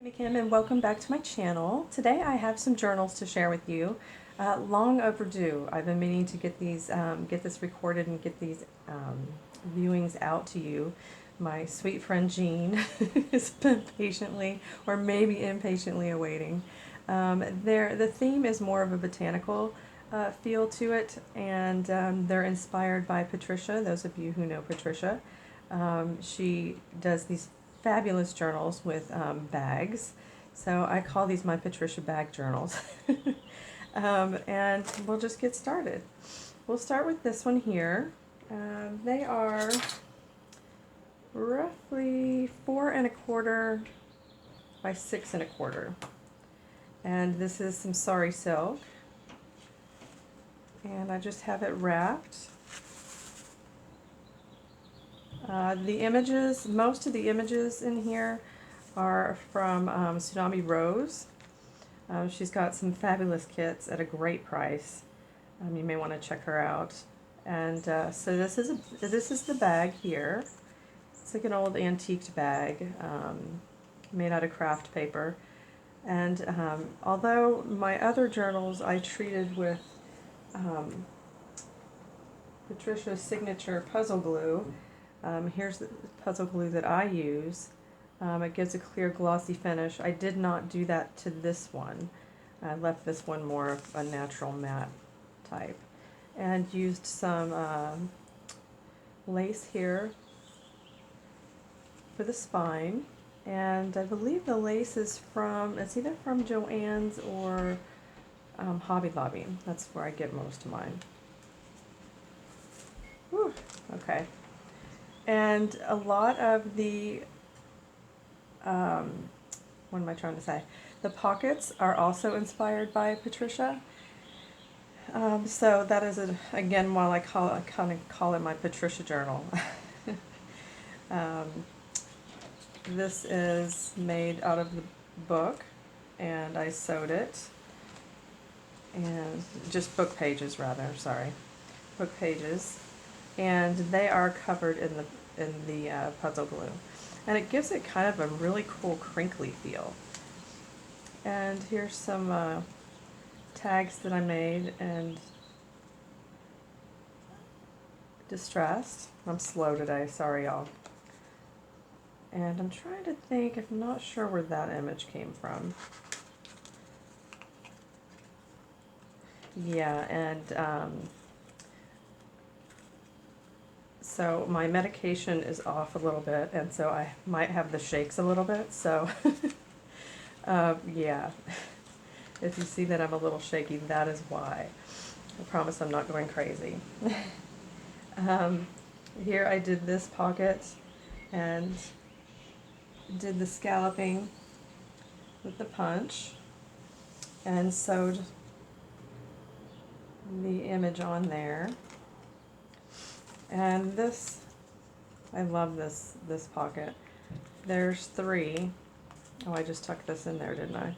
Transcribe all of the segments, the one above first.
Kim, and welcome back to my channel. Today I have some journals to share with you. Long overdue. I've been meaning to get these, get this recorded and get these viewings out to you. My sweet friend Jean has been patiently, or maybe impatiently, awaiting. The theme is more of a botanical feel to it, and they're inspired by Patricia. Those of you who know Patricia, she does these fabulous journals with bags. So I call these my Patricia bag journals. And we'll just get started. We'll start with this one here. They are roughly 4¼ by 6¼ and this is some sari silk, and I just have it wrapped. The images, most of the images in here are from TsumaniRose. She's got some fabulous kits at a great price. You may want to check her out. And so this is the bag here. It's like an old antiqued bag made out of craft paper. And although my other journals I treated with Patricia's signature puzzle glue, here's the puzzle glue that I use. It gives a clear glossy finish. I did not do that to this one. I left this one more of a natural matte type. And used some lace here for the spine. And I believe the lace is from, it's either from Joann's or Hobby Lobby. That's where I get most of mine. Whew, okay. And a lot of the, what am I trying to say? The pockets are also inspired by Patricia. So that is, again, while I kind of call it my Patricia journal. This is made out of the book, and I sewed it. And just book pages, rather, sorry. Book pages. And they are covered in the puzzle glue, and it gives it kind of a really cool crinkly feel. And here's some tags that I made and distressed. I'm slow today, sorry y'all. And I'm trying to think, I'm not sure where that image came from. Yeah, and so my medication is off a little bit, and so I might have the shakes a little bit, so yeah. If you see that I'm a little shaky, that is why. I promise I'm not going crazy. Here I did this pocket and did the scalloping with the punch and sewed the image on there. And this, I love this pocket. There's 3. Oh, I just tucked this in there, didn't I?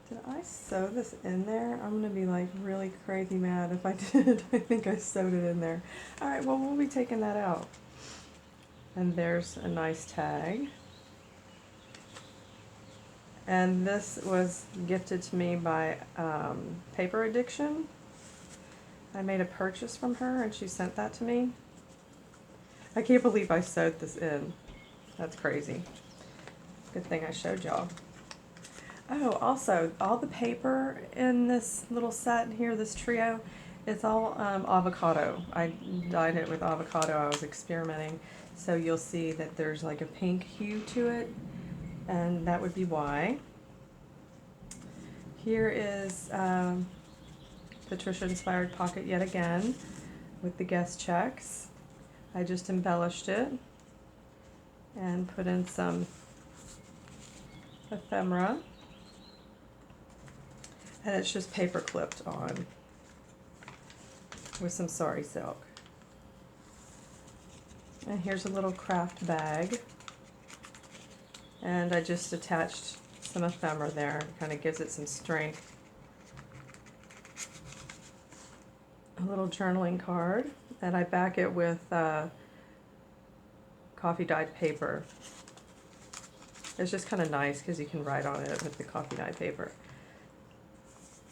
Did I sew this in there? I'm gonna be like really crazy mad if I did. I think I sewed it in there. All right, well, we'll be taking that out. And there's a nice tag. And this was gifted to me by Paper Addiction. I made a purchase from her and she sent that to me. I can't believe I sewed this in. That's crazy. Good thing I showed y'all. Oh, also, all the paper in this little set here, this trio, it's all avocado. I dyed it with avocado. I was experimenting. So you'll see that there's like a pink hue to it, and that would be why. Here is Patricia inspired pocket yet again with the guest checks. I just embellished it and put in some ephemera, and it's just paper clipped on with some sari silk. And here's a little craft bag, and I just attached some ephemera there. Kind of gives it some strength. A little journaling card, and I back it with coffee dyed paper. It's just kind of nice because you can write on it with the coffee dye paper.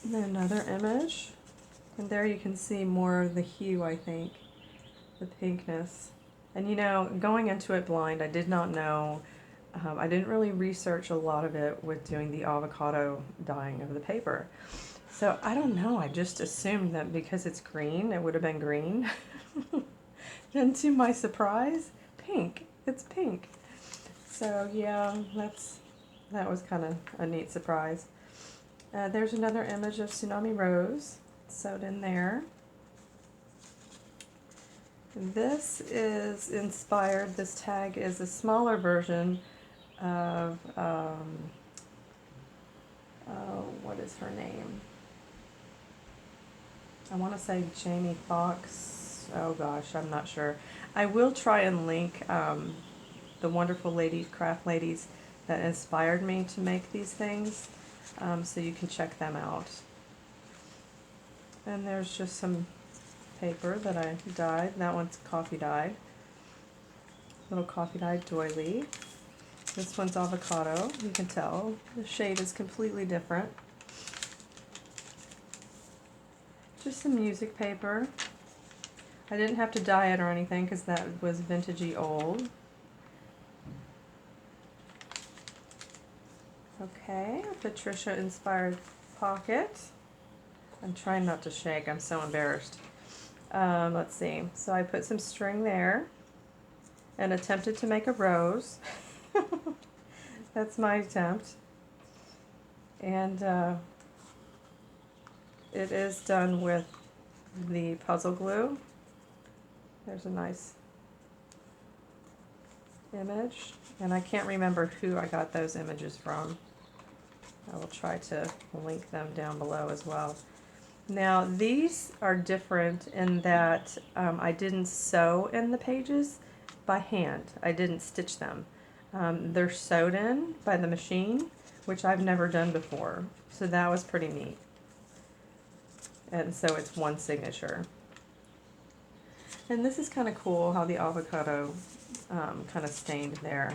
And then another image. And there you can see more of the hue, I think, the pinkness. And you know, going into it blind, I did not know, I didn't really research a lot of it with doing the avocado dyeing of the paper. So I don't know, I just assumed that because it's green, it would have been green. And to my surprise, pink. It's pink. So yeah, that was kind of a neat surprise. There's another image of TsumaniRose sewed in there. This is inspired, this tag is a smaller version of, what is her name? I want to say Jamie Foxx. Oh gosh, I'm not sure. I will try and link the wonderful craft ladies that inspired me to make these things, so you can check them out. And there's just some paper that I dyed. That one's coffee dyed. Little coffee dyed doily. This one's avocado. You can tell the shade is completely different. Just some music paper. I didn't have to dye it or anything because that was vintagey old. Okay, a Patricia inspired pocket. I'm trying not to shake, I'm so embarrassed. Let's see, so I put some string there and attempted to make a rose. That's my attempt. And it is done with the puzzle glue. There's a nice image, and I can't remember who I got those images from. I will try to link them down below as well. Now these are different in that I didn't sew in the pages by hand. I didn't stitch them. They're sewed in by the machine, which I've never done before. So that was pretty neat. And so it's one signature. And this is kind of cool how the avocado kind of stained there.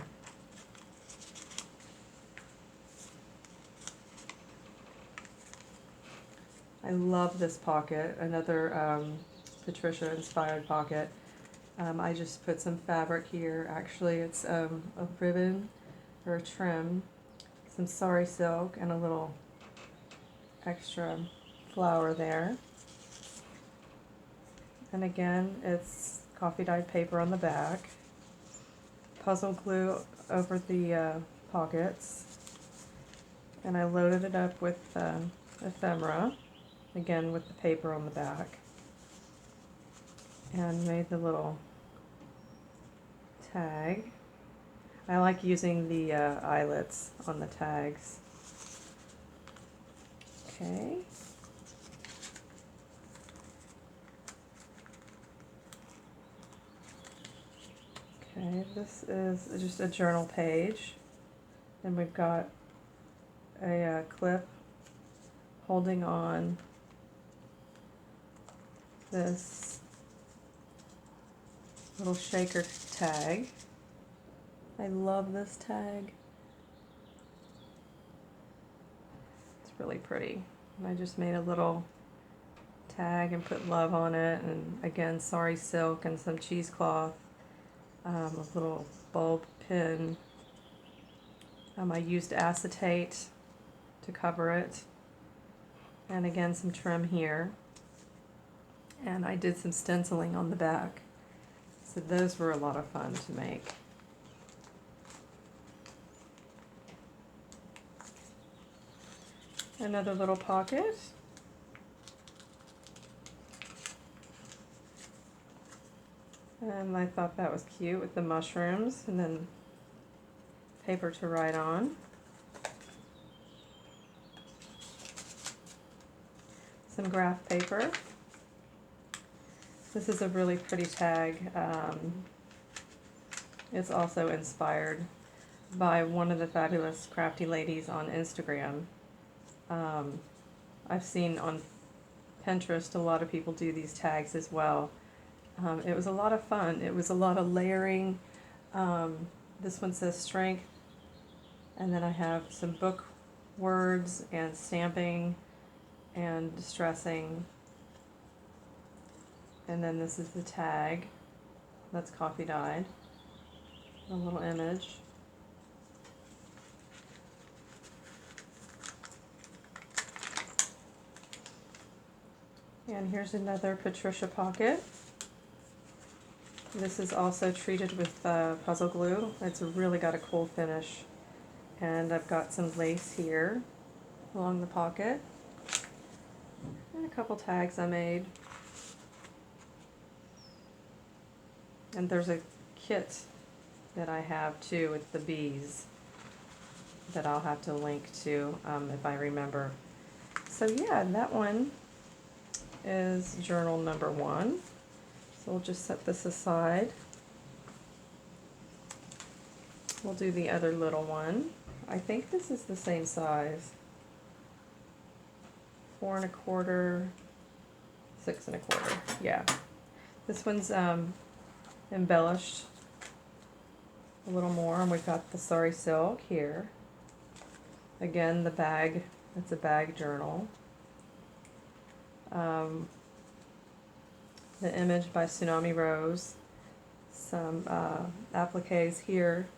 I love this pocket, another Patricia inspired pocket. I just put some fabric here. Actually, it's a ribbon or a trim, some sari silk, and a little extra flower there. And again, it's coffee dyed paper on the back, puzzle glue over the pockets, and I loaded it up with ephemera, again with the paper on the back, and made the little tag. I like using the eyelets on the tags. Okay. Okay, this is just a journal page, and we've got a clip holding on this little shaker tag. I love this tag. It's really pretty. And I just made a little tag and put love on it, and again sari silk and some cheesecloth. A little bulb pin. I used acetate to cover it, and again some trim here, and I did some stenciling on the back, so those were a lot of fun to make. Another little pocket. And I thought that was cute with the mushrooms, and then paper to write on. Some graph paper. This is a really pretty tag. It's also inspired by one of the fabulous crafty ladies on Instagram. I've seen on Pinterest a lot of people do these tags as well. It was a lot of fun. It was a lot of layering. This one says strength And then I have some book words and stamping and distressing. And then this is the tag. That's coffee dyed. A little image. And here's another Patricia pocket. This is also treated with puzzle glue. It's really got a cool finish. And I've got some lace here along the pocket. And a couple tags I made. And there's a kit that I have too with the bees that I'll have to link to if I remember. So yeah, that one is journal number 1. So we'll just set this aside. We'll do the other little one. I think this is the same size. 4 1/4, 6 1/4. Yeah. This one's embellished a little more, and we've got the sari silk here. Again, the bag, it's a bag journal. The image by TsumaniRose. Some appliques here.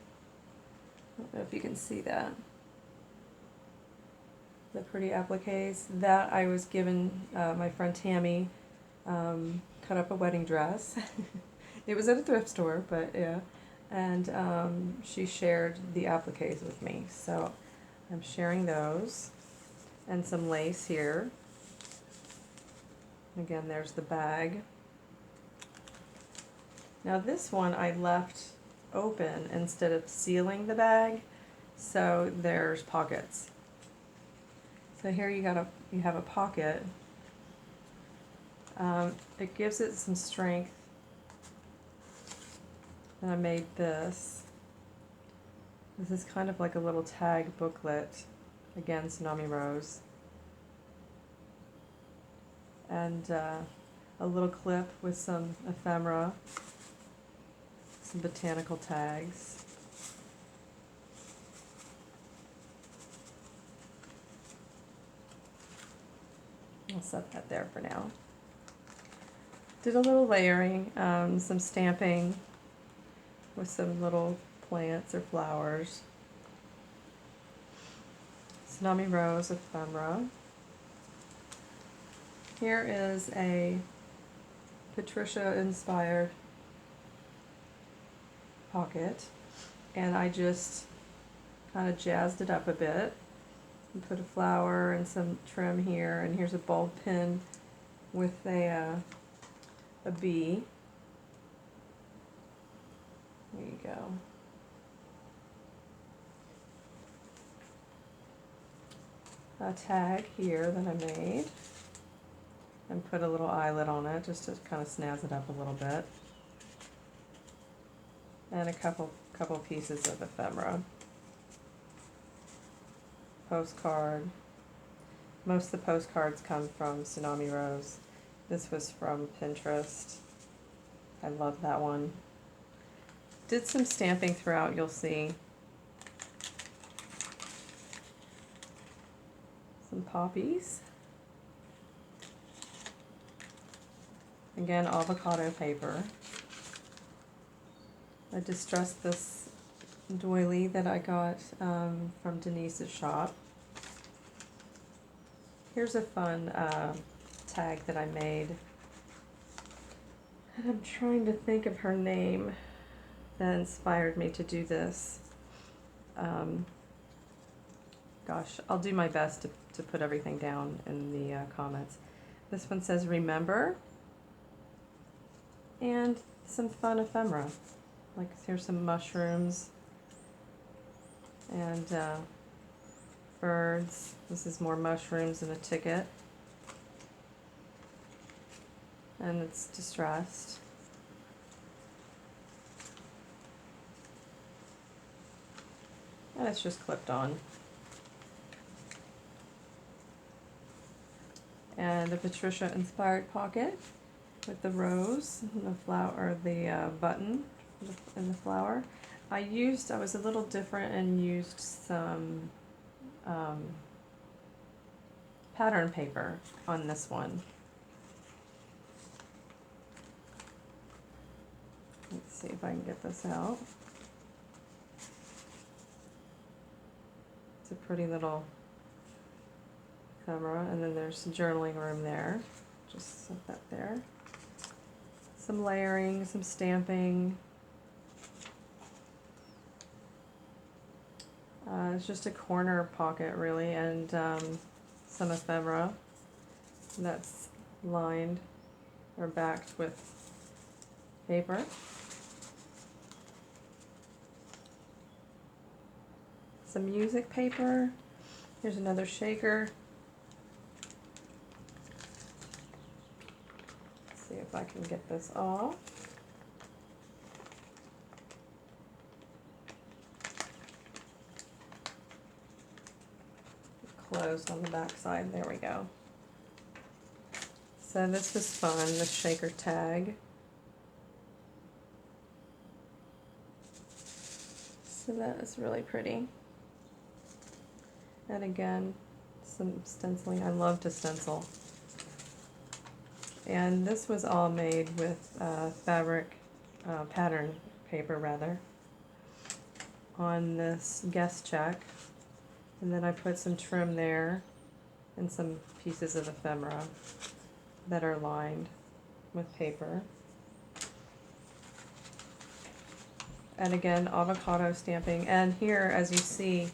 I don't know if you can see that. The pretty appliques. That I was given, my friend Tammy cut up a wedding dress. It was at a thrift store, but yeah. And she shared the appliques with me. So I'm sharing those. And some lace here. Again, there's the bag. Now this one I left open instead of sealing the bag, so there's pockets. So here you have a pocket. It gives it some strength. And I made this. This is kind of like a little tag booklet. Again, TsumaniRose. And a little clip with some ephemera, some botanical tags. I'll set that there for now. Did a little layering, some stamping with some little plants or flowers. TsumaniRose ephemera. Here is a Patricia inspired pocket, and I just kind of jazzed it up a bit and put a flower and some trim here, and here's a bulb pin with a bee. There you go. A tag here that I made and put a little eyelet on it just to kind of snazz it up a little bit. And a couple pieces of ephemera. Postcard. Most of the postcards come from TsumaniRose. This was from Pinterest. I love that one. Did some stamping throughout, you'll see. Some poppies. Again, avocado paper. I distressed this doily that I got from Denise's shop. Here's a fun tag that I made. And I'm trying to think of her name that inspired me to do this. Gosh, I'll do my best to put everything down in the comments. This one says remember, and some fun ephemera. Like here's some mushrooms and birds. This is more mushrooms and a ticket. And it's distressed. And it's just clipped on. And the Patricia inspired pocket with the rose and the flower, or the button and the flower. I was a little different and used some pattern paper on this one. Let's see if I can get this out. It's a pretty little camera, and then there's some journaling room there. Just set that there. Some layering, some stamping. It's just a corner pocket really, and some ephemera that's lined or backed with paper. Some music paper. Here's another shaker. Let's see if I can get this off. Closed on the back side. There we go. So this was fun, the shaker tag. So that is really pretty. And again, some stenciling. I love to stencil. And this was all made with fabric, pattern paper rather, on this guest check. And then I put some trim there and some pieces of ephemera that are lined with paper. And again, avocado stamping. And here, as you see,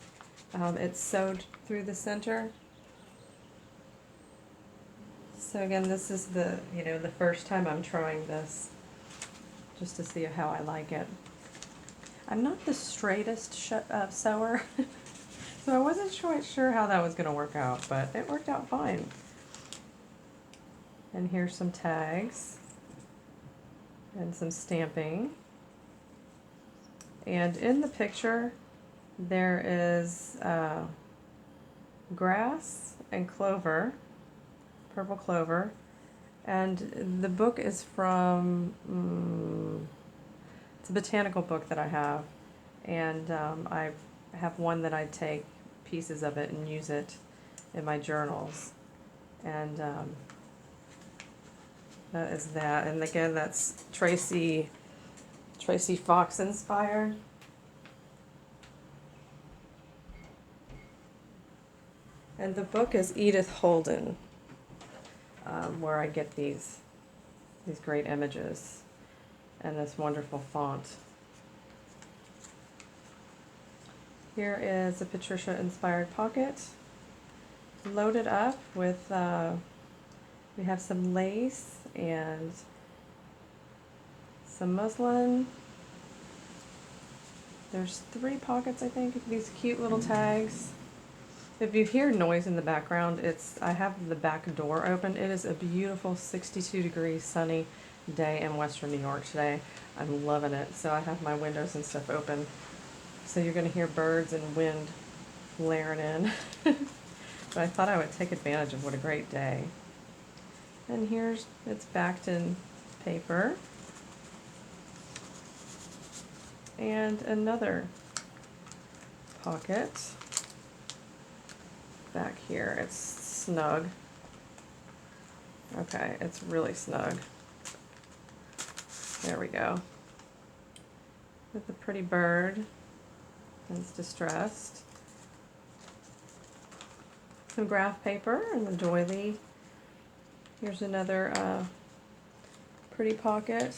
it's sewed through the center. So again, this is the first time I'm trying this, just to see how I like it. I'm not the straightest sewer. So I wasn't quite sure how that was going to work out, but it worked out fine. And here's some tags and some stamping. And in the picture, there is grass and clover, purple clover. And the book is from, it's a botanical book that I have. And I have one that I take pieces of it and use it in my journals, and that is that. And again, that's Tracie Fox inspired. And the book is Edith Holden, where I get these great images and this wonderful font. Here is a Patricia inspired pocket, loaded up with, we have some lace and some muslin. There's 3 pockets, I think, these cute little tags. If you hear noise in the background, I have the back door open. It is a beautiful 62-degree sunny day in Western New York today. I'm loving it. So I have my windows and stuff open. So you're going to hear birds and wind layering in. But I thought I would take advantage of what a great day. And it's backed in paper. And another pocket back here. It's snug. Okay, it's really snug. There we go. With the pretty bird. It's distressed. Some graph paper and the doily. Here's another pretty pocket.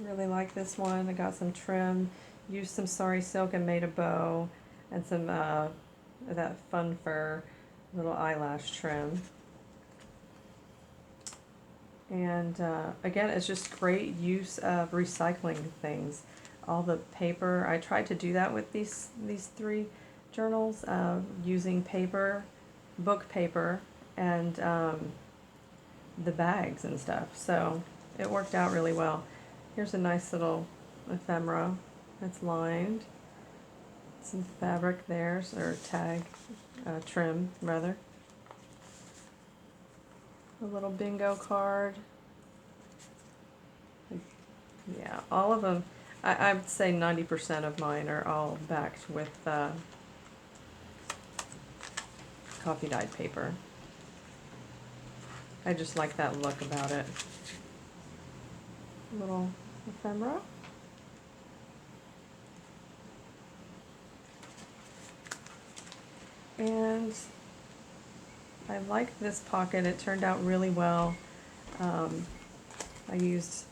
Really like this one. I got some trim. Used some sari silk and made a bow, and some that fun fur little eyelash trim. And again, it's just great use of recycling things. All the paper, I tried to do that with these 3 journals, using paper, book paper, and the bags and stuff. So it worked out really well. Here's a nice little ephemera that's lined. Some fabric there, or tag, trim rather. A little bingo card. Yeah, all of them. I'd say 90% of mine are all backed with coffee dyed paper. I just like that look about it. Little ephemera. And I like this pocket. It turned out really well. I used,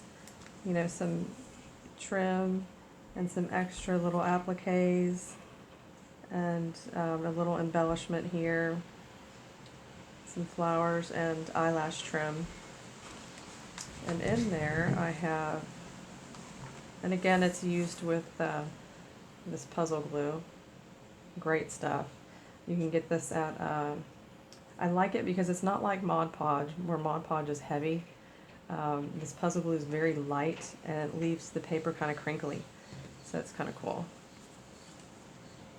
you know, some trim and some extra little appliques and a little embellishment here, some flowers and eyelash trim. And in there I have, and again it's used with this puzzle glue. Great stuff. You can get this at, I like it because it's not like Mod Podge, where Mod Podge is heavy. This puzzle glue is very light and it leaves the paper kind of crinkly. So it's kind of cool.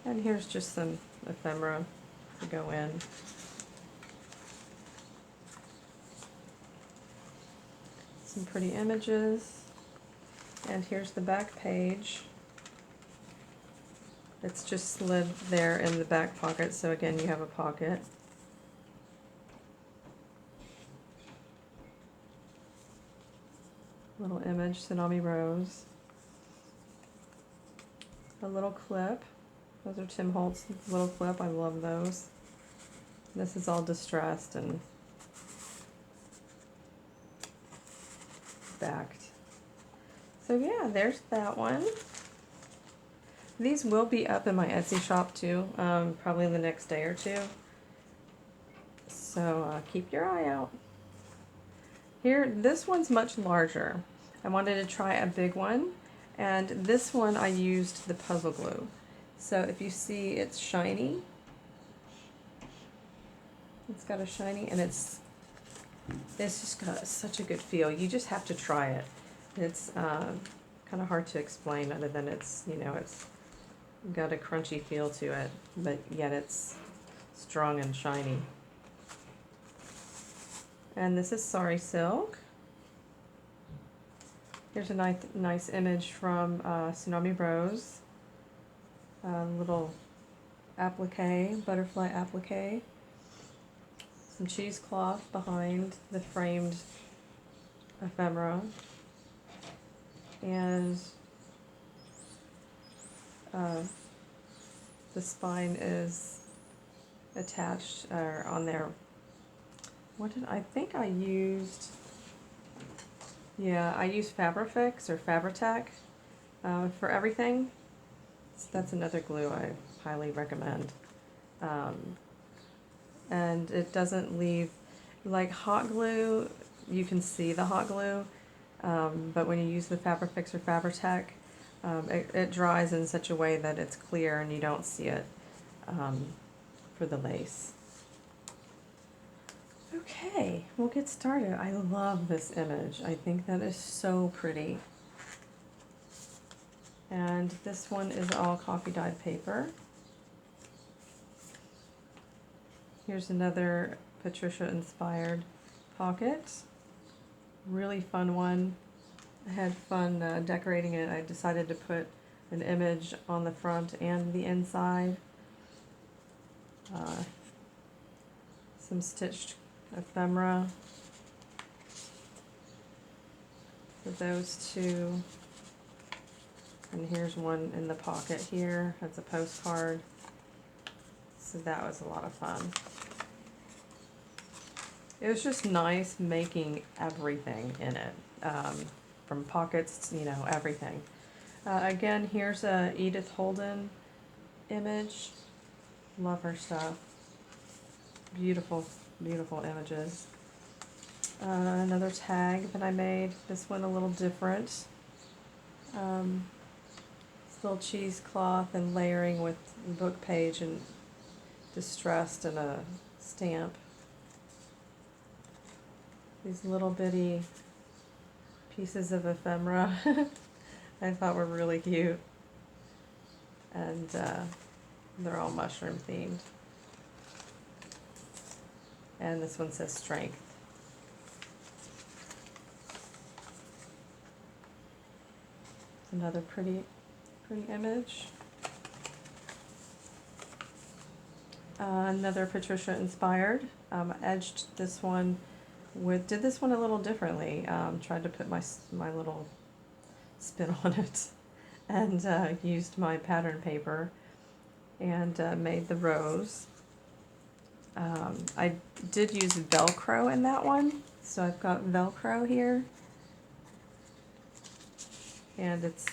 And here's just some ephemera to go in. Some pretty images. And here's the back page. It's just slid there in the back pocket, so again you have a pocket. Little image, TsumaniRose. A little clip. Those are Tim Holtz little clip. I love those. This is all distressed and backed. So yeah, there's that one. These will be up in my Etsy shop too, probably in the next day or two. So keep your eye out. Here, this one's much larger. I wanted to try a big one, and this one I used the puzzle glue. So if you see, it's shiny. It's got a shiny, and it's just got such a good feel. You just have to try it. It's kind of hard to explain other than it's, you know, it's got a crunchy feel to it, but yet it's strong and shiny. And this is Sorry Silk. Here's a nice image from TsumaniRose. Little applique, butterfly applique. Some cheesecloth behind the framed ephemera. And the spine is attached or on there. What did I think I used? Yeah, I used Fabrifix or Fabri-Tac for everything. So that's another glue I highly recommend. And it doesn't leave, like hot glue, you can see the hot glue, but when you use the Fabrifix or Fabri-Tac, it dries in such a way that it's clear and you don't see it for the lace. Okay, we'll get started. I love this image. I think that is so pretty. And this one is all coffee dyed paper. Here's another Patricia inspired pocket. Really fun one. I had fun decorating it. I decided to put an image on the front and the inside. Some stitched ephemera for those two. And here's one in the pocket here. That's a postcard. So that was a lot of fun. It was just nice making everything in it. From pockets, you know, everything. Again, here's a Edith Holden image. Love her stuff. Beautiful, beautiful images. Another tag that I made. This one a little different. Little cheesecloth and layering with book page and distressed and a stamp. These little bitty pieces of ephemera I thought were really cute. And they're all mushroom themed. And this one says strength. Another pretty image. Another Patricia inspired. Edged this one did this one a little differently. Tried to put my little spin on it, and used my pattern paper and made the rose. I did use Velcro in that one, so I've got Velcro here, and it's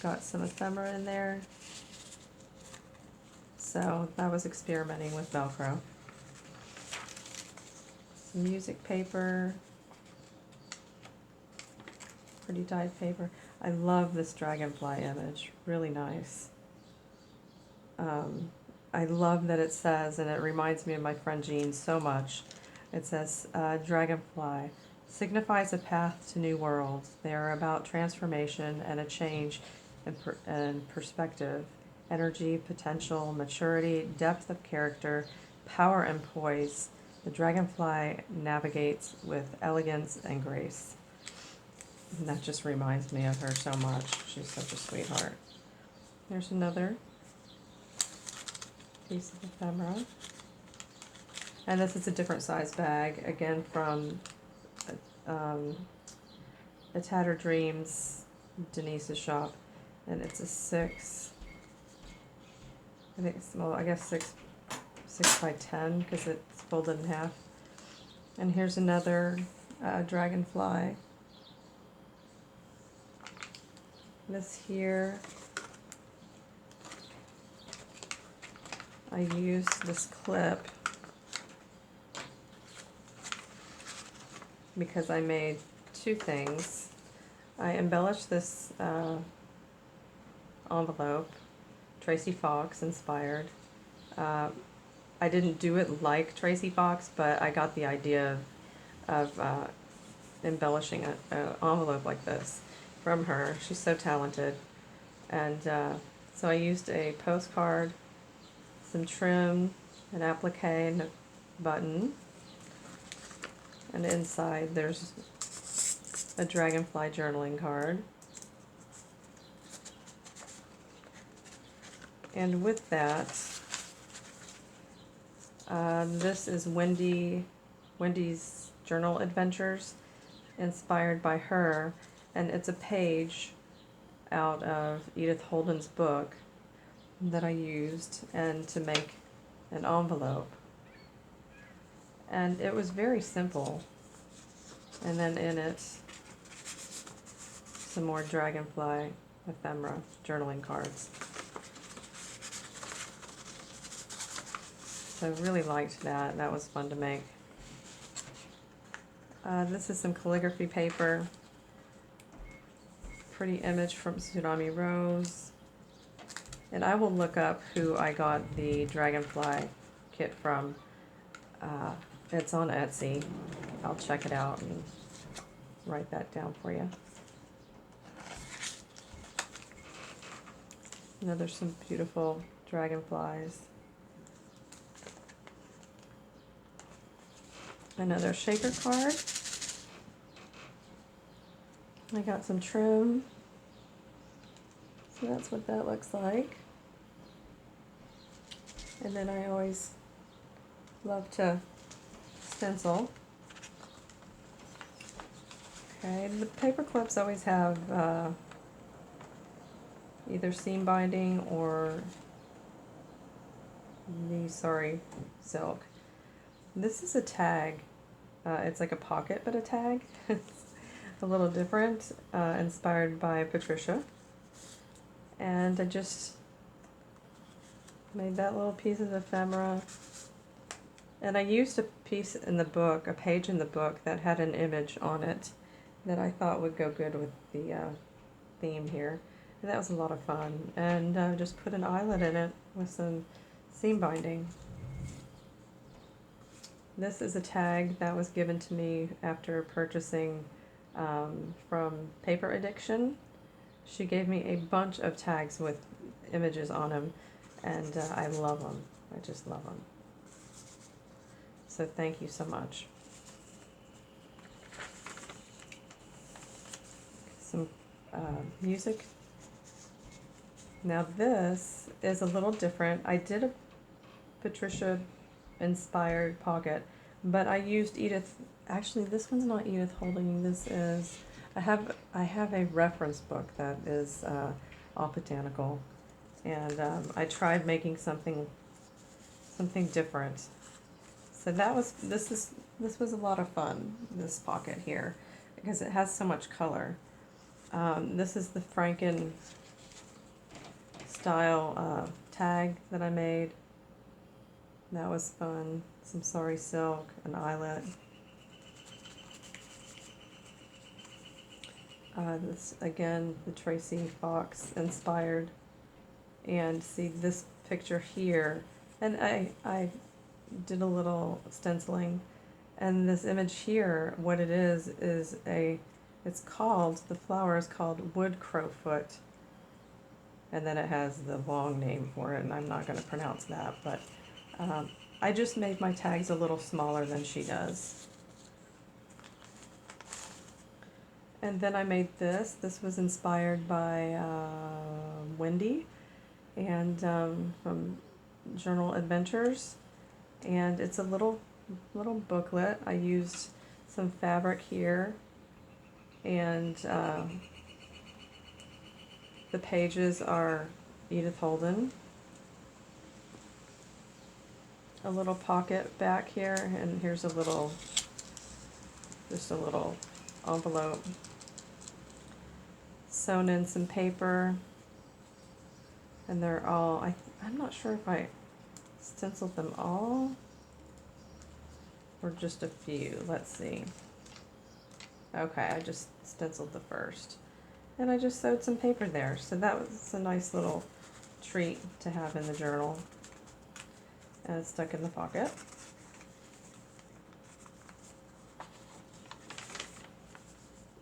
got some ephemera in there. So I was experimenting with Velcro. Some music paper, pretty dyed paper. I love this dragonfly image, really nice. I love that it says, and it reminds me of my friend Jean so much, it says, dragonfly signifies a path to new worlds. They are about transformation and a change in perspective, energy, potential, maturity, depth of character, power and poise. The dragonfly navigates with elegance and grace. And that just reminds me of her so much. She's such a sweetheart. Here's another piece of ephemera. And this is a different size bag, again from the Tattered Dreams, Denise's shop. And it's a 6, I think it's, well, I guess 6 by 10, because it's folded in half. And here's another dragonfly. This here, I used this clip because I made two things. I embellished this envelope, Tracie Fox inspired. I didn't do it like Tracie Fox, but I got the idea of embellishing an envelope like this from her. She's so talented. And so I used a postcard, some trim, an applique, and a button. And inside there's a dragonfly journaling card. And with that, this is Wendy's journal adventures, inspired by her, and it's a page out of Edith Holden's book that I used and to make an envelope. And it was very simple. And then in it, some more dragonfly ephemera journaling cards. So I really liked that. That was fun to make. This is some calligraphy paper. Pretty image from TsumaniRose. And I will look up who I got the dragonfly kit from. It's on Etsy. I'll check it out and write that down for you. There's some beautiful dragonflies. Another shaker card. I got some trim. So that's what that looks like. And then I always love to stencil. Okay, the paper clips always have either seam binding or silk. This is a tag. It's like a pocket, but a tag. It's a little different, inspired by Patricia. And I just made that little piece of ephemera. And I used a piece in the book, a page in the book that had an image on it that I thought would go good with the theme here. And that was a lot of fun. And just put an eyelet in it with some seam binding. This is a tag that was given to me after purchasing from Paper Addiction. She gave me a bunch of tags with images on them, and I love them. I just love them. So thank you so much. Some music Now this is a little different. I did a Patricia inspired pocket, but I used Edith. Actually, this one's not Edith Holding. This is I have a reference book that is all botanical, and I tried making something different. So this was a lot of fun. This pocket here, because it has so much color. This is the Franken style tag that I made. That was fun. Some sari silk, an eyelet. This again, the Tracie fox inspired. And see this picture here. And I did a little stenciling. And this image here, what it is it's called, the flower is called wood crowfoot. And then it has the long name for it, and I'm not going to pronounce that, but I just made my tags a little smaller than she does. And then I made this. This was inspired by Wendy and from Journal Adventures. And it's a little booklet. I used some fabric here, and the pages are Edith Holden. A little pocket back here, and here's just a little envelope. Sewn in some paper, and they're all, I'm not sure if I stenciled them all or just a few. Let's see. Okay, I just stenciled the first. And I just sewed some paper there. So that was a nice little treat to have in the journal. And it's stuck in the pocket.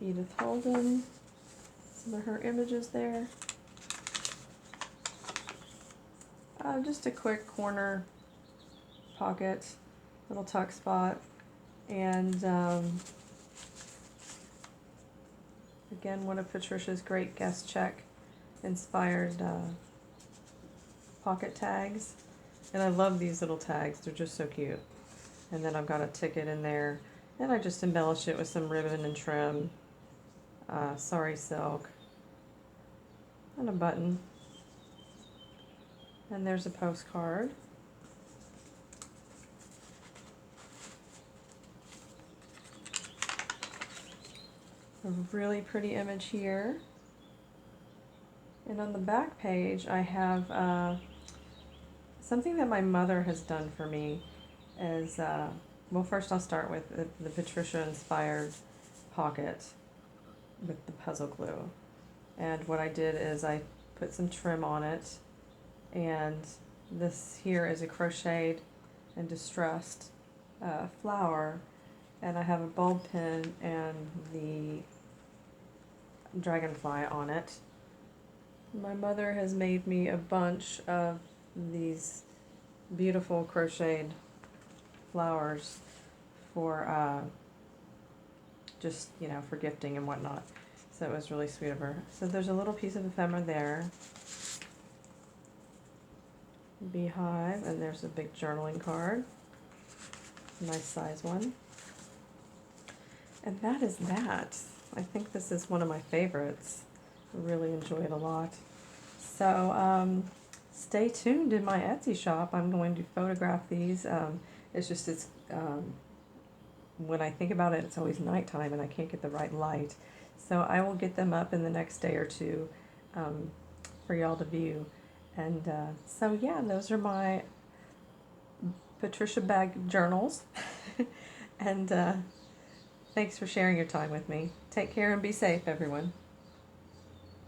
Edith Holden. Some of her images there. Just a quick corner pocket, little tuck spot. And again, one of Patricia's great guest check inspired pocket tags. And I love these little tags, they're just so cute. And then I've got a ticket in there, and I just embellished it with some ribbon and trim, sari silk, and a button. And there's a postcard. A really pretty image here. And on the back page I have something that my mother has done for me. Is well, first I'll start with the Patricia inspired pocket with the puzzle glue. And what I did is I put some trim on it, and this here is a crocheted and distressed flower, and I have a bulb pin and the dragonfly on it. My mother has made me a bunch of these beautiful crocheted flowers for just, for gifting and whatnot. So it was really sweet of her. So there's a little piece of ephemera there. Beehive, and there's a big journaling card. Nice size one. And that is that. I think this is one of my favorites. I really enjoy it a lot. So stay tuned in my Etsy shop. I'm going to photograph these. When I think about it, it's always nighttime and I can't get the right light. So I will get them up in the next day or two for y'all to view. And so yeah, those are my Patricia bag journals. And thanks for sharing your time with me. Take care and be safe, everyone.